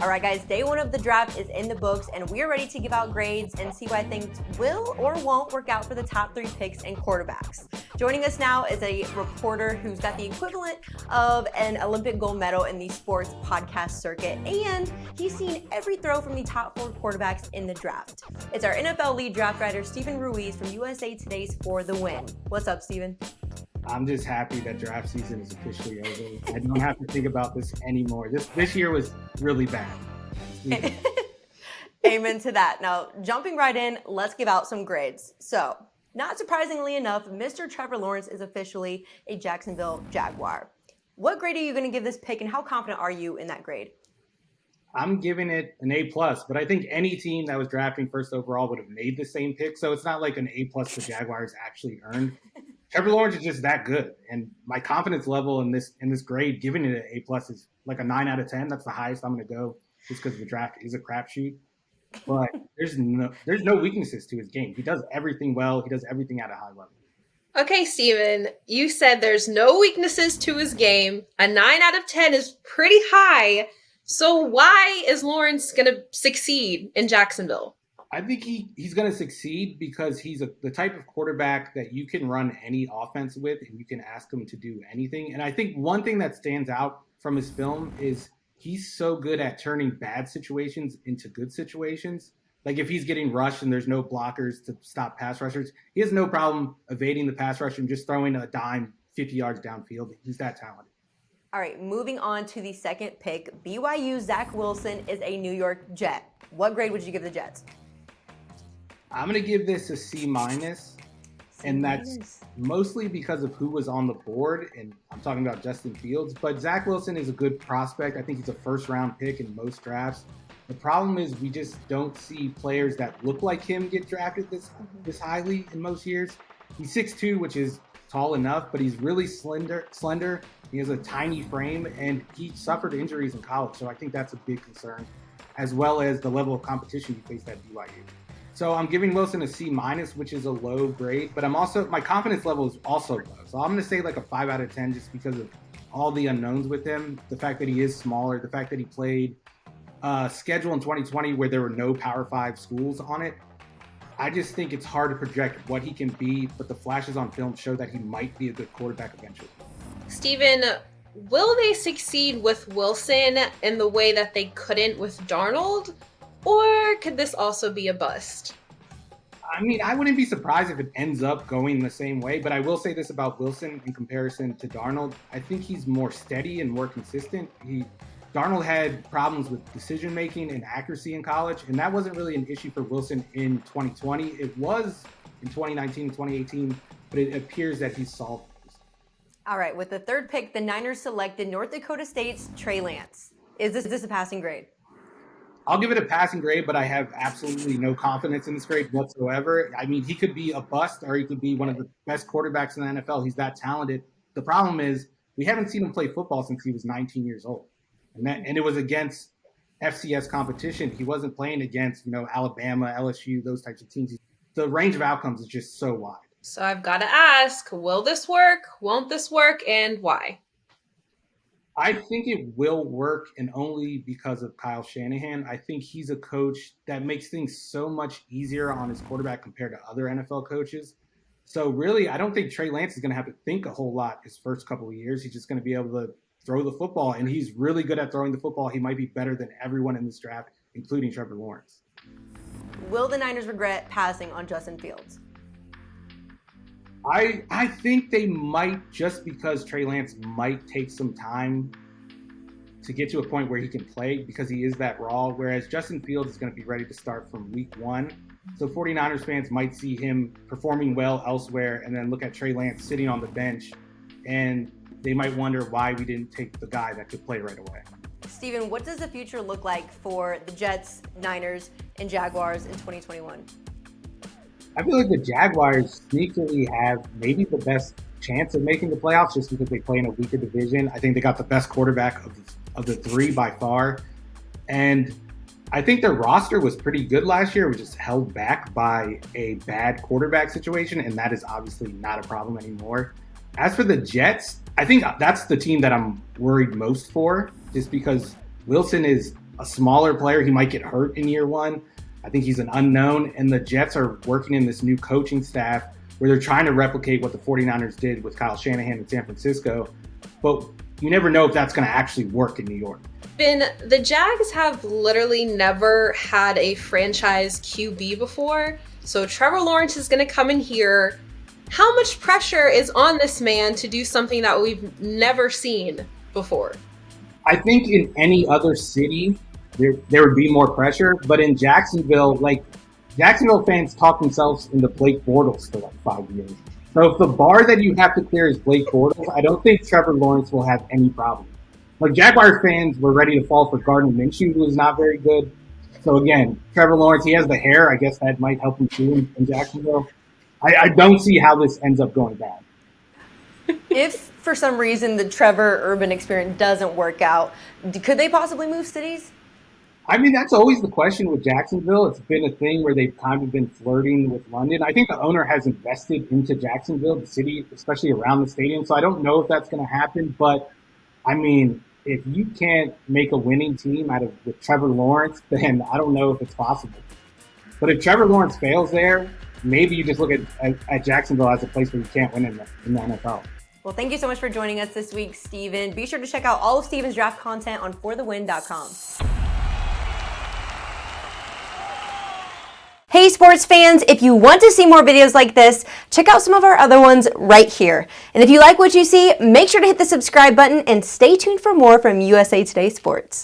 All right, guys, day one of the draft is in the books, and we are ready to give out grades and see why things will or won't work out for the top 3 picks and quarterbacks. Joining us now is a reporter who's got the equivalent of an Olympic gold medal in the sports podcast circuit, and he's seen every throw from the top 4 quarterbacks in the draft. It's our NFL lead draft writer, Steven Ruiz from USA Today's For the Win. What's up, Steven? I'm just happy that draft season is officially over. I don't have to think about this anymore. This year was really bad. Amen to that. Now, jumping right in, let's give out some grades. So, not surprisingly enough, Mr. Trevor Lawrence is officially a Jacksonville Jaguar. What grade are you going to give this pick, and how confident are you in that grade? I'm giving it an A+, but I think any team that was drafting first overall would have made the same pick, so it's not like an A+ the Jaguars actually earned. Trevor Lawrence is just that good, and my confidence level in this grade, giving it an A+ is like a 9 out of 10. That's the highest I'm going to go, just because the draft is a crapshoot. But there's no weaknesses to his game. He does everything well. He does everything at a high level. Okay, Steven, you said there's no weaknesses to his game. A 9 out of 10 is pretty high. So why is Lawrence going to succeed in Jacksonville? I think he's going to succeed because he's the type of quarterback that you can run any offense with and you can ask him to do anything. And I think one thing that stands out from his film is he's so good at turning bad situations into good situations. Like if he's getting rushed and there's no blockers to stop pass rushers, he has no problem evading the pass rush and just throwing a dime 50 yards downfield. He's that talented. All right, moving on to the second pick. BYU Zach Wilson is a New York Jet. What grade would you give the Jets? I'm going to give this a C-, and that's mostly because of who was on the board, and I'm talking about Justin Fields. But Zach Wilson is a good prospect. I think he's a first-round pick in most drafts. The problem is we just don't see players that look like him get drafted this highly in most years. He's 6'2", which is tall enough, but he's really slender. He has a tiny frame, and he suffered injuries in college, so I think that's a big concern, as well as the level of competition he faced at BYU. So I'm giving Wilson a C-, which is a low grade, but my confidence level is also low. So I'm going to say like a 5 out of 10 just because of all the unknowns with him. The fact that he is smaller, the fact that he played schedule in 2020 where there were no Power 5 schools on it. I just think it's hard to project what he can be, but the flashes on film show that he might be a good quarterback eventually. Steven, will they succeed with Wilson in the way that they couldn't with Darnold? Or could this also be a bust? I mean, I wouldn't be surprised if it ends up going the same way, but I will say this about Wilson in comparison to Darnold. I think he's more steady and more consistent. Darnold had problems with decision-making and accuracy in college, and that wasn't really an issue for Wilson in 2020. It was in 2019 and 2018, but it appears that he's solved this. All right, with the third pick, the Niners selected North Dakota State's Trey Lance. Is this a passing grade? I'll give it a passing grade, but I have absolutely no confidence in this grade whatsoever. I mean, he could be a bust or he could be one of the best quarterbacks in the NFL. He's that talented. The problem is we haven't seen him play football since he was 19 years old. And it was against FCS competition. He wasn't playing against, Alabama, LSU, those types of teams. The range of outcomes is just so wide. So I've got to ask, will this work? Won't this work? And why? I think it will work, and only because of Kyle Shanahan. I think he's a coach that makes things so much easier on his quarterback compared to other NFL coaches. So really, I don't think Trey Lance is going to have to think a whole lot his first couple of years. He's just going to be able to throw the football, and he's really good at throwing the football. He might be better than everyone in this draft, including Trevor Lawrence. Will the Niners regret passing on Justin Fields? I think they might, just because Trey Lance might take some time to get to a point where he can play because he is that raw, whereas Justin Fields is going to be ready to start from week 1. So 49ers fans might see him performing well elsewhere and then look at Trey Lance sitting on the bench, and they might wonder why we didn't take the guy that could play right away. Steven, what does the future look like for the Jets, Niners, and Jaguars in 2021? I feel like the Jaguars sneakily have maybe the best chance of making the playoffs just because they play in a weaker division. I think they got the best quarterback of the 3 by far. And I think their roster was pretty good last year. It was just held back by a bad quarterback situation, and that is obviously not a problem anymore. As for the Jets, I think that's the team that I'm worried most for, just because Wilson is a smaller player. He might get hurt in year one. I think he's an unknown. And the Jets are working in this new coaching staff where they're trying to replicate what the 49ers did with Kyle Shanahan in San Francisco. But you never know if that's going to actually work in New York. Ben, the Jags have literally never had a franchise QB before. So Trevor Lawrence is going to come in here. How much pressure is on this man to do something that we've never seen before? I think in any other city, there would be more pressure. But in Jacksonville, Jacksonville fans talk themselves into Blake Bortles for 5 years. So if the bar that you have to clear is Blake Bortles, I don't think Trevor Lawrence will have any problem. Jaguar fans were ready to fall for Gardner Minshew, who is not very good. So again, Trevor Lawrence, he has the hair. I guess that might help him too in Jacksonville. I don't see how this ends up going bad. If for some reason the Trevor Urban experiment doesn't work out, could they possibly move cities? I mean, that's always the question with Jacksonville. It's been a thing where they've kind of been flirting with London. I think the owner has invested into Jacksonville, the city, especially around the stadium. So I don't know if that's going to happen. But, I mean, if you can't make a winning team with Trevor Lawrence, then I don't know if it's possible. But if Trevor Lawrence fails there, maybe you just look at Jacksonville as a place where you can't win in the NFL. Well, thank you so much for joining us this week, Steven. Be sure to check out all of Steven's draft content on forthewin.com. Hey sports fans, if you want to see more videos like this, check out some of our other ones right here. And if you like what you see, make sure to hit the subscribe button and stay tuned for more from USA Today Sports.